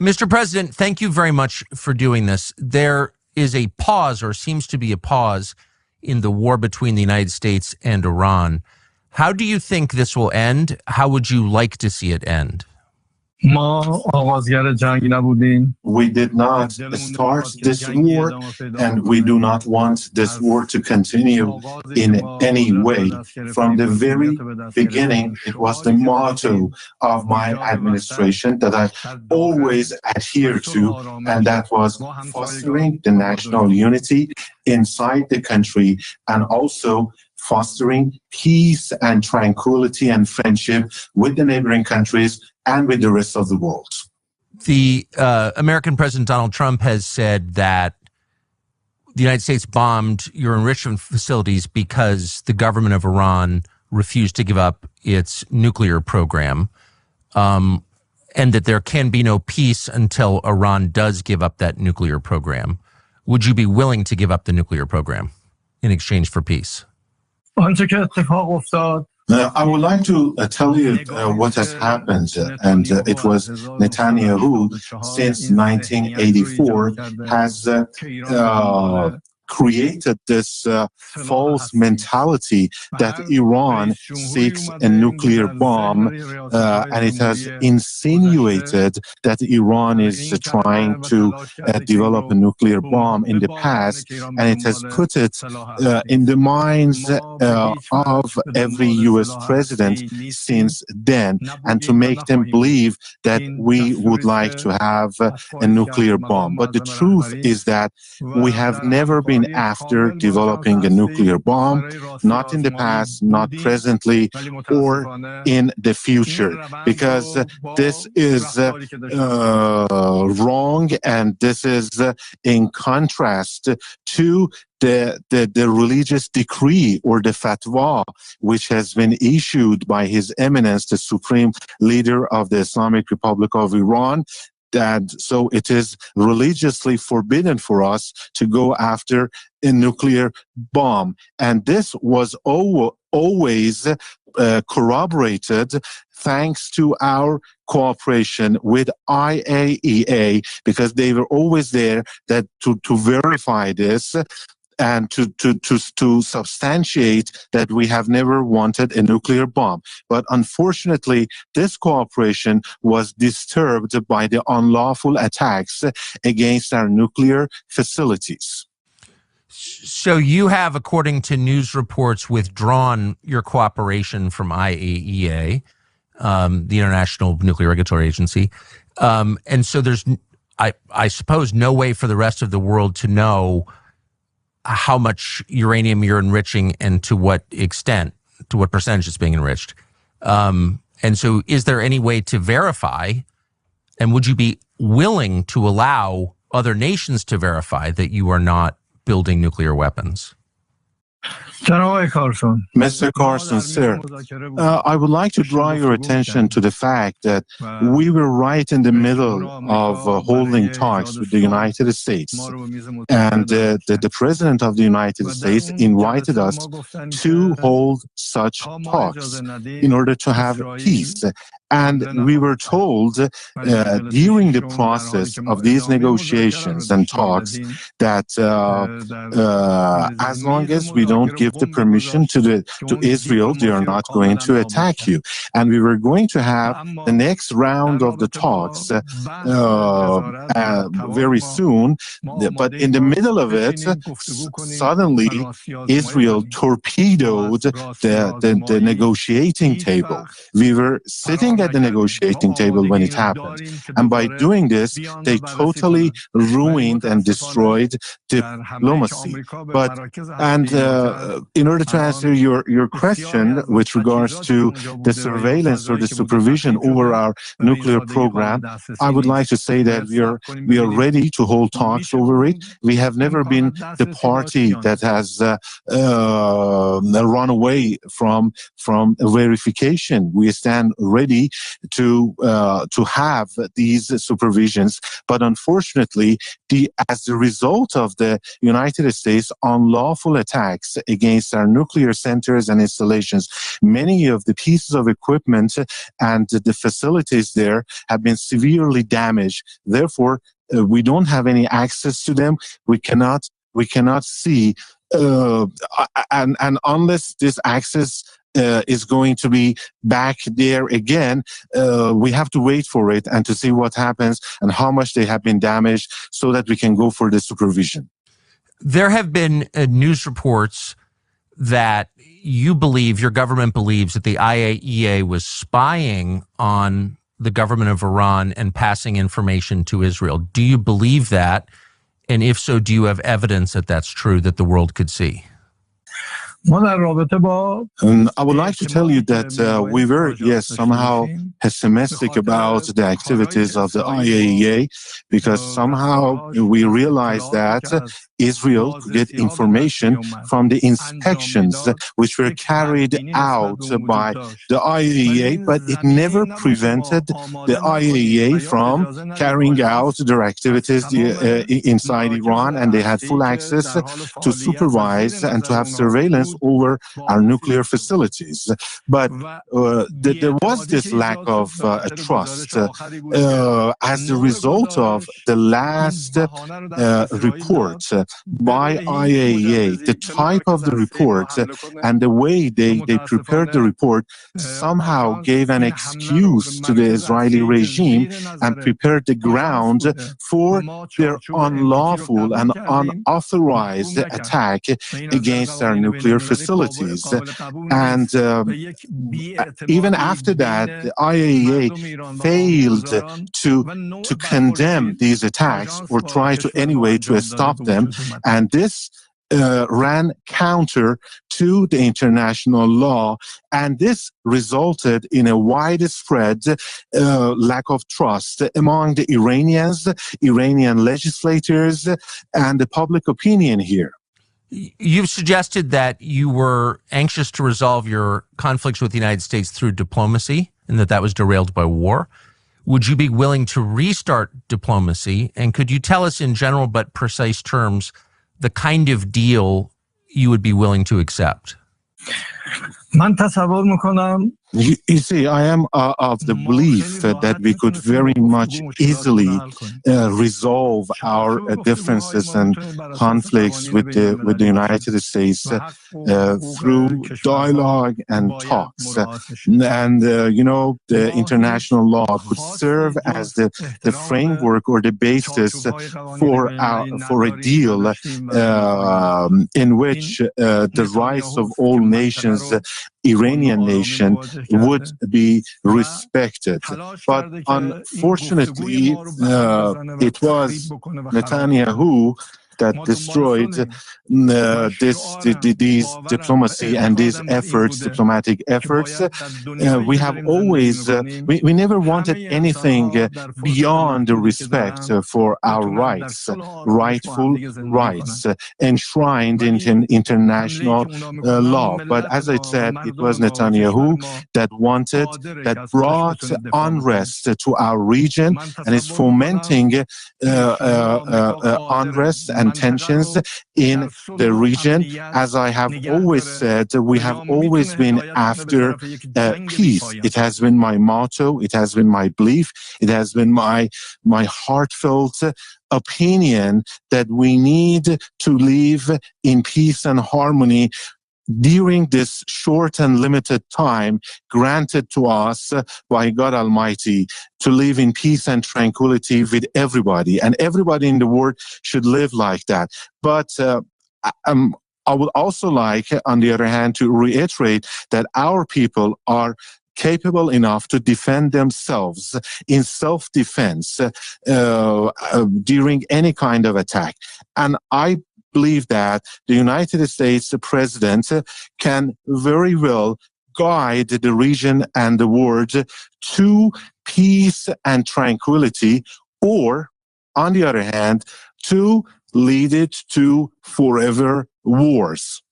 Mr. President, thank you very much for doing this. There is a pause, or seems to be a pause, in the war between the United States and Iran. How do you think this will end? How would you like to see it end? We did not start this war, and we do not want this war to continue in any way. From the very beginning, it was the motto of my administration that I always adhere to, and that was fostering the national unity inside the country and also fostering peace and tranquility and friendship with the neighboring countries and with the rest of the world. The American President Donald Trump has said that the United States bombed your enrichment facilities because the government of Iran refused to give up its nuclear program, and that there can be no peace until Iran does give up that nuclear program. Would you be willing to give up the nuclear program in exchange for peace? I would like to tell you what has happened, and it was Netanyahu since 1984 has created this false mentality that Iran seeks a nuclear bomb, and it has insinuated that Iran is trying to develop a nuclear bomb in the past, and it has put it in the minds of every U.S. president since then, and to make them believe that we would like to have a nuclear bomb. But the truth is that we have never been after developing a nuclear bomb, not in the past, not presently, or in the future, because this is wrong, and this is in contrast to the religious decree or the fatwa which has been issued by His Eminence, the Supreme Leader of the Islamic Republic of Iran, that so it is religiously forbidden for us to go after a nuclear bomb. And this was always corroborated thanks to our cooperation with IAEA, because they were always there that to verify this and to substantiate that we have never wanted a nuclear bomb. But unfortunately, this cooperation was disturbed by the unlawful attacks against our nuclear facilities. So you have, according to news reports, withdrawn your cooperation from IAEA, the International Nuclear Regulatory Agency. And so there's, I suppose, no way for the rest of the world to know how much uranium you're enriching and to what extent, to what percentage it's being enriched. And so is there any way to verify, and would you be willing to allow other nations to verify that you are not building nuclear weapons? Mr. Carlson, sir, I would like to draw your attention to the fact that we were right in the middle of holding talks with the United States. And the President of the United States invited us to hold such talks in order to have peace. And we were told during the process of these negotiations and talks that as long as we don't give the permission to Israel, they are not going to attack you. And we were going to have the next round of the talks very soon. But in the middle of it, suddenly Israel torpedoed the negotiating table. We were sitting at the negotiating table when it happened. And by doing this, they totally ruined and destroyed diplomacy. In order to answer your question with regards to the surveillance or the supervision over our nuclear program, I would like to say that we are ready to hold talks over it. We have never been the party that has run away from verification. We stand ready to have these supervisions. But unfortunately, as a result of the United States unlawful attacks against our nuclear centers and installations, many of the pieces of equipment and the facilities there have been severely damaged. Therefore, we don't have any access to them. We cannot see, and unless this access is going to be back there again, we have to wait for it and to see what happens and how much they have been damaged so that we can go for the supervision. There have been news reports that your government believes that the IAEA was spying on the government of Iran and passing information to Israel. Do you believe that? And if so, do you have evidence that that's true that the world could see? I would like to tell you that we were, somehow pessimistic about the activities of the IAEA, because somehow we realized that Israel could get information from the inspections which were carried out by the IAEA, but it never prevented the IAEA from carrying out their activities inside Iran, and they had full access to supervise and to have surveillance over our nuclear facilities. But there was this lack of trust as a result of the last report by IAEA. The type of the report and the way they prepared the report somehow gave an excuse to the Israeli regime and prepared the ground for their unlawful and unauthorized attack against our nuclear facilities. And even after that, the IAEA failed to condemn these attacks or try to anyway to stop them. And this ran counter to the international law, and this resulted in a widespread lack of trust among the Iranian legislators, and the public opinion here. You've suggested that you were anxious to resolve your conflicts with the United States through diplomacy, and that was derailed by war. Would you be willing to restart diplomacy? And could you tell us in general but precise terms the kind of deal you would be willing to accept? You see, I am of the belief that we could very much easily resolve our differences and conflicts with the United States through dialogue and talks. And, the international law could serve as the framework or the basis for a deal in which the rights of all nations, Iranian nation, would be respected. But unfortunately, it was Netanyahu that destroyed these diplomacy and these diplomatic efforts. We have always, we never wanted anything beyond the respect for our rights, rightful rights, enshrined in international law. But as I said, it was Netanyahu that brought unrest to our region and is fomenting unrest and tensions in the region. As I have always said, we have always been after peace. It has been my motto. It has been my belief. It has been my heartfelt opinion that we need to live in peace and harmony during this short and limited time granted to us by God Almighty, to live in peace and tranquility with everybody. And everybody in the world should live like that. But I would also like, on the other hand, to reiterate that our people are capable enough to defend themselves in self-defense during any kind of attack. And I believe that the United States president can very well guide the region and the world to peace and tranquility, or, on the other hand, to lead it to forever wars.